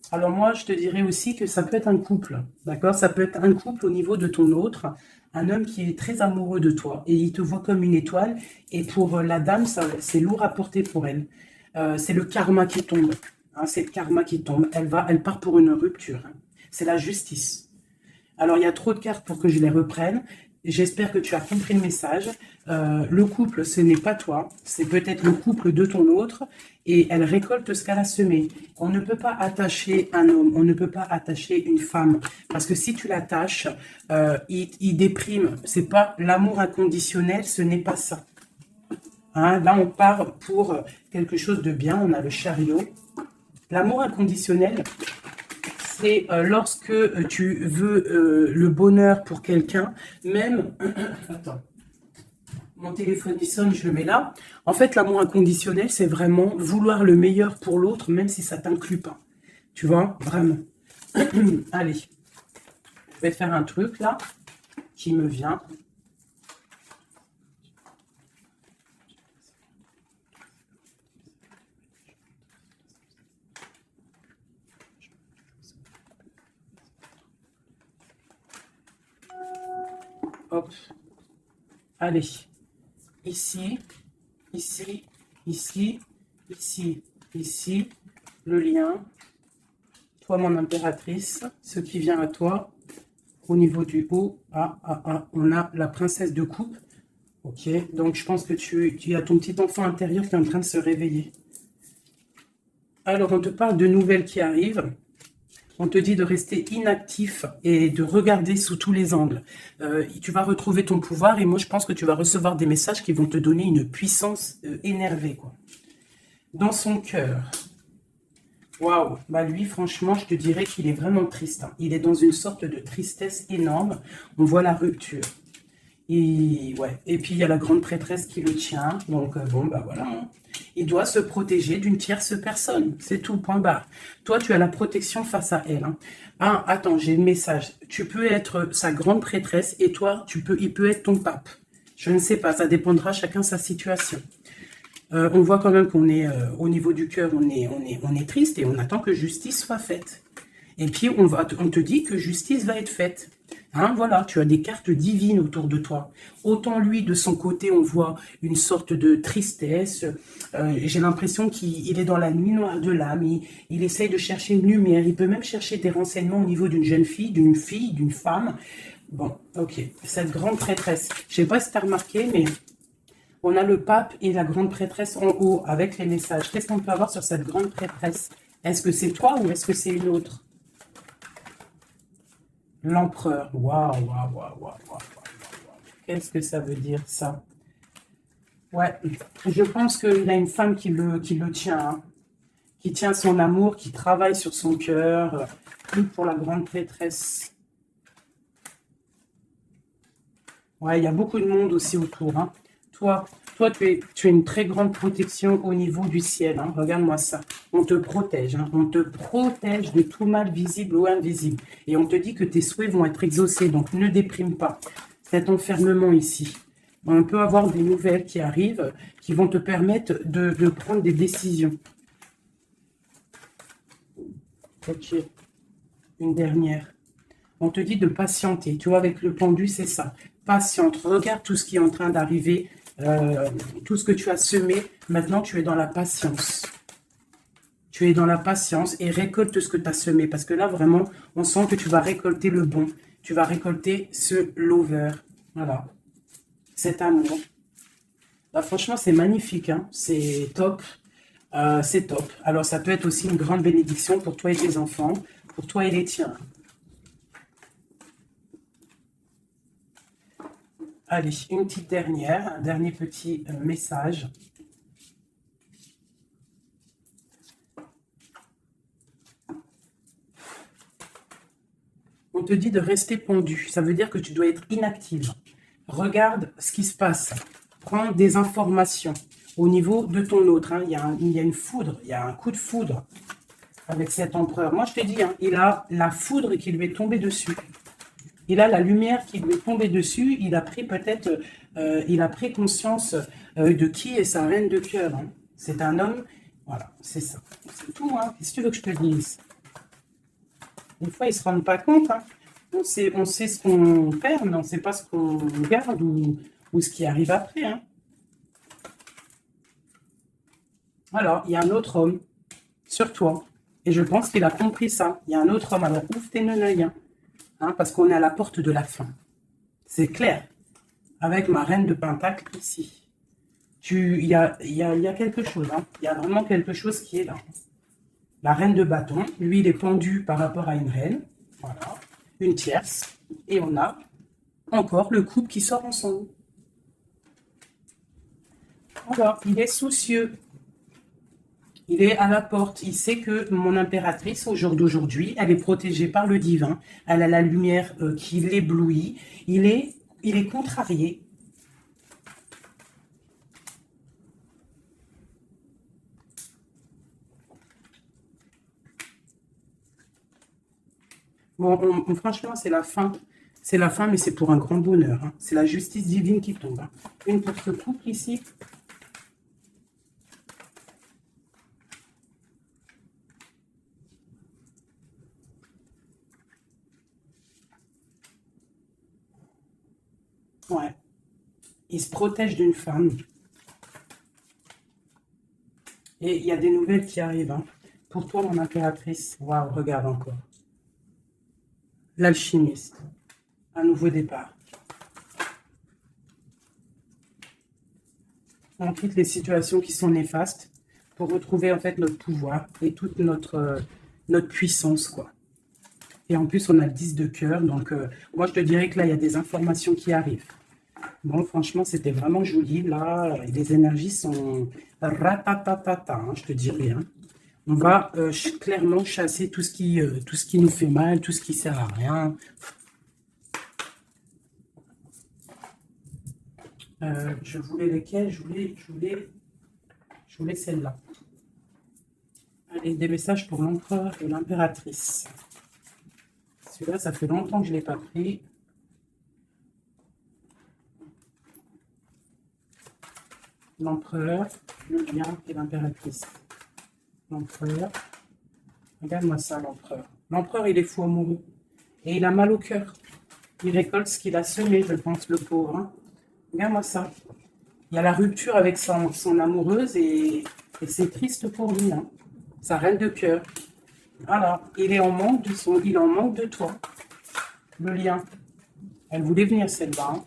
Alors moi, je te dirais aussi que ça peut être un couple, d'accord? Ça peut être un couple au niveau de ton autre, un homme qui est très amoureux de toi et il te voit comme une étoile. Et pour la dame, c'est lourd à porter pour elle. C'est le karma qui tombe, hein, c'est le karma qui tombe. Elle part pour une rupture. Hein. C'est la justice. Alors, il y a trop de cartes pour que je les reprenne. j'espère que tu as compris le message. Le couple, ce n'est pas toi, c'est peut-être le couple de ton autre, et elle récolte ce qu'elle a semé. On ne peut pas attacher un homme, on ne peut pas attacher une femme, parce que si tu l'attaches, il déprime. C'est pas l'amour inconditionnel, ce n'est pas ça. Hein, là, on part pour quelque chose de bien. On a le chariot. L'amour inconditionnel, c'est lorsque tu veux le bonheur pour quelqu'un, même... Attends. Mon téléphone il sonne, je le mets là. En fait, l'amour inconditionnel, c'est vraiment vouloir le meilleur pour l'autre, même si ça t'inclut pas. Tu vois, vraiment. Allez, je vais faire un truc là, qui me vient. Hop. Allez. Ici, ici, ici, ici, ici, le lien. Toi, mon impératrice, ce qui vient à toi, au niveau du haut, on a la princesse de coupe. Ok, donc je pense que tu as ton petit enfant intérieur qui est en train de se réveiller. Alors, on te parle de nouvelles qui arrivent. On te dit de rester inactif et de regarder sous tous les angles. Tu vas retrouver ton pouvoir et moi, je pense que tu vas recevoir des messages qui vont te donner une puissance énervée, quoi. Dans son cœur. Waouh. Bah lui, franchement, je te dirais qu'il est vraiment triste. Hein. Il est dans une sorte de tristesse énorme. On voit la rupture. Et, ouais. Et puis, il y a la grande prêtresse qui le tient. Donc, bon, bah voilà. Hein. Il doit se protéger d'une tierce personne. C'est tout, point barre. Toi, tu as la protection face à elle. Hein. Ah, attends, j'ai le message. Tu peux être sa grande prêtresse et toi, il peut être ton pape. Je ne sais pas, ça dépendra chacun sa situation. On voit quand même qu'on est au niveau du cœur, on est triste et on attend que justice soit faite. Et puis, on te dit que justice va être faite. Hein, voilà, tu as des cartes divines autour de toi. Autant lui, de son côté, on voit une sorte de tristesse. J'ai l'impression qu'il est dans la nuit noire de l'âme. Il essaye de chercher une lumière. Il peut même chercher des renseignements au niveau d'une jeune fille, d'une femme. Bon, ok. Cette grande prêtresse. Je ne sais pas si tu as remarqué, mais on a le pape et la grande prêtresse en haut avec les messages. Qu'est-ce qu'on peut avoir sur cette grande prêtresse? Est-ce que c'est toi ou est-ce que c'est une autre? L'empereur. Waouh, waouh, waouh, waouh, waouh. Qu'est-ce que ça veut dire, ça? Ouais, je pense qu'il a une femme qui le tient, hein, qui tient son amour, qui travaille sur son cœur, pour la grande prêtresse. Ouais, il y a beaucoup de monde aussi autour. Hein. Toi, tu as une très grande protection au niveau du ciel. Hein. Regarde-moi ça. On te protège. Hein. On te protège de tout mal visible ou invisible. Et on te dit que tes souhaits vont être exaucés. Donc, ne déprime pas. Cet enfermement ici. On peut avoir des nouvelles qui arrivent qui vont te permettre de prendre des décisions. Ok. Une dernière. On te dit de patienter. Tu vois, avec le pendu, c'est ça. Patiente. Regarde tout ce qui est en train d'arriver. Tout ce que tu as semé, maintenant tu es dans la patience. Tu es dans la patience et récolte ce que tu as semé. Parce que là, vraiment, on sent que tu vas récolter le bon. Tu vas récolter ce lover. Voilà. Cet amour. Là, franchement, c'est magnifique. Hein. C'est top. C'est top. Alors, ça peut être aussi une grande bénédiction pour toi et tes enfants. Pour toi et les tiens. Allez, une petite dernière, un dernier petit message. On te dit de rester pendu. Ça veut dire que tu dois être inactive. Regarde ce qui se passe. Prends des informations au niveau de ton autre. Hein. Il y a une foudre, il y a un coup de foudre avec cet empereur. Moi, je te dis, hein, il a la foudre qui lui est tombée dessus. Il a la lumière qui lui est tombée dessus. Il a pris peut-être, il a pris conscience de qui est sa reine de cœur. Hein. C'est un homme, voilà, c'est ça. C'est tout, hein. Qu'est-ce que tu veux que je te dise? Des fois, ils ne se rendent pas compte. Hein. On sait ce qu'on perd, mais on ne sait pas ce qu'on garde ou ce qui arrive après. Hein. Alors, il y a un autre homme sur toi. Et je pense qu'il a compris ça. Il y a un autre homme. Alors, ouvre tes neneuils. Hein, parce qu'on est à la porte de la fin. C'est clair. avec ma reine de pentacle ici. Il y a quelque chose, hein. Il y a vraiment quelque chose qui est là. La reine de bâton, lui, il est pendu par rapport à une reine. Voilà, une tierce. Et on a encore le couple qui sort ensemble. Voilà, il est soucieux. Il est à la porte. Il sait que mon impératrice, au jour d'aujourd'hui, elle est protégée par le divin. Elle a la lumière qui l'éblouit. Il est contrarié. Bon, franchement, c'est la fin. C'est la fin, mais c'est pour un grand bonheur, hein. C'est la justice divine qui tombe, hein. Une pour ce couple ici. Ouais. Il se protège d'une femme. Et il y a des nouvelles qui arrivent, hein. Pour toi, mon impératrice. Waouh, regarde encore. L'alchimiste. Un nouveau départ. On quitte les situations qui sont néfastes pour retrouver en fait notre pouvoir et toute notre puissance, quoi. Et en plus, on a le 10 de cœur. Donc, moi, je te dirais que là, il y a des informations qui arrivent. Bon, franchement, c'était vraiment joli. Là, les énergies sont ratatatata, hein, je te dirais, hein. On va clairement chasser tout ce qui nous fait mal, tout ce qui sert à rien. Je voulais lesquelles? Je voulais celle-là. Allez, des messages pour l'empereur et l'impératrice. Celui-là, ça fait longtemps que je ne l'ai pas pris. L'empereur, le lien et l'impératrice. L'empereur. Regarde-moi ça, l'empereur. L'empereur, il est fou amoureux. Et il a mal au cœur. Il récolte ce qu'il a semé, je pense, le pauvre, hein. Regarde-moi ça. Il y a la rupture avec son amoureuse et c'est triste pour lui, hein. Sa reine de cœur. Voilà, il est en manque il en manque de toi. Le lien. Elle voulait venir celle-là, hein.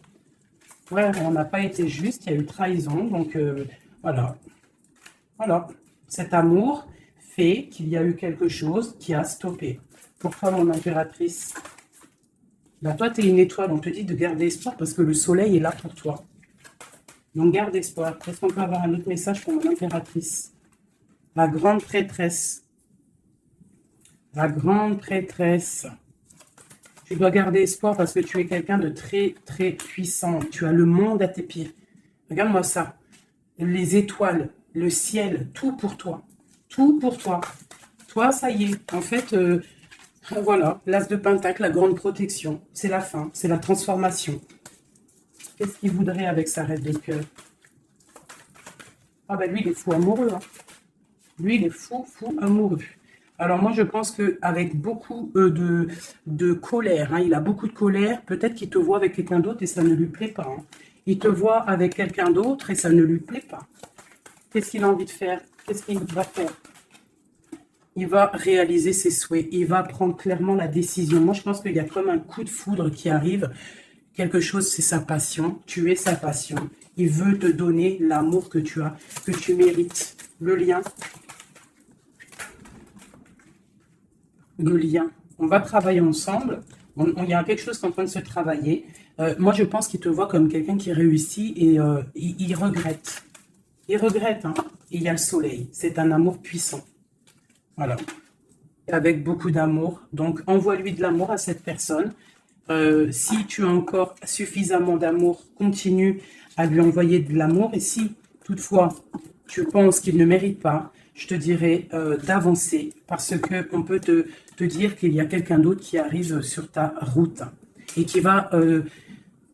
Ouais, on n'a pas été juste, il y a eu trahison, donc voilà. Voilà. Cet amour fait qu'il y a eu quelque chose qui a stoppé. Pourquoi, mon impératrice? Là, toi, tu es une étoile, on te dit de garder espoir parce que le soleil est là pour toi. Donc, garde espoir. Est-ce qu'on peut avoir un autre message pour mon impératrice? La grande prêtresse. La grande prêtresse. Tu dois garder espoir parce que tu es quelqu'un de très, très puissant. Tu as le monde à tes pieds. Regarde-moi ça. Les étoiles, le ciel, tout pour toi. Tout pour toi. Toi, ça y est. En fait, voilà. L'as de pentacle, la grande protection. C'est la fin. C'est la transformation. Qu'est-ce qu'il voudrait avec sa reine de cœur? Ah ben lui, il est fou amoureux, hein. Lui, il est fou, fou amoureux. Alors moi, je pense qu'avec beaucoup de colère, hein, il a beaucoup de colère, peut-être qu'il te voit avec quelqu'un d'autre et ça ne lui plaît pas, hein. Il te voit avec quelqu'un d'autre et ça ne lui plaît pas. Qu'est-ce qu'il a envie de faire? Qu'est-ce qu'il va faire? Il va réaliser ses souhaits. Il va prendre clairement la décision. Moi, je pense qu'il y a comme un coup de foudre qui arrive. Quelque chose, c'est sa passion. Tu es sa passion. Il veut te donner l'amour que tu as, que tu mérites. Le lien. Le lien. On va travailler ensemble. Il y a quelque chose qui est en train de se travailler. Moi, je pense qu'il te voit comme quelqu'un qui réussit et il regrette. Il regrette, hein. Et il y a le soleil. C'est un amour puissant. Voilà. Avec beaucoup d'amour. Donc, envoie-lui de l'amour à cette personne. Si tu as encore suffisamment d'amour, continue à lui envoyer de l'amour. Et si, toutefois, tu penses qu'il ne mérite pas, je te dirais d'avancer parce qu'on peut te dire qu'il y a quelqu'un d'autre qui arrive sur ta route et qui va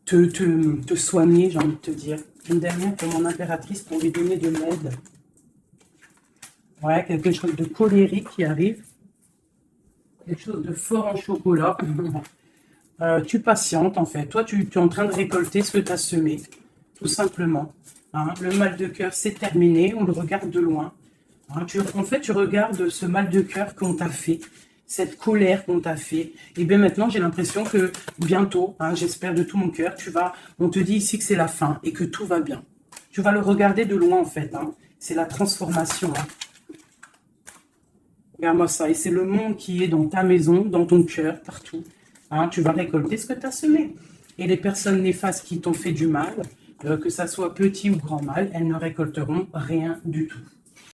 te soigner, j'ai envie de te dire. Une dernière pour mon impératrice pour lui donner de l'aide. Ouais, quelque chose de colérique qui arrive. Quelque chose de fort en chocolat. Tu patientes en fait. Toi, tu es en train de récolter ce que tu as semé. Tout simplement. Hein, le mal de cœur, c'est terminé. On le regarde de loin. Hein, en fait, tu regardes ce mal de cœur qu'on t'a fait. cette colère qu'on t'a fait. Et bien maintenant, j'ai l'impression que bientôt, hein, j'espère de tout mon cœur, on te dit ici que c'est la fin et que tout va bien. Tu vas le regarder de loin en fait. Hein. C'est la transformation. Hein. Regarde-moi ça. Et c'est le monde qui est dans ta maison, dans ton cœur, partout. Hein, tu vas récolter ce que tu as semé. Et les personnes néfastes qui t'ont fait du mal, que ça soit petit ou grand mal, elles ne récolteront rien du tout.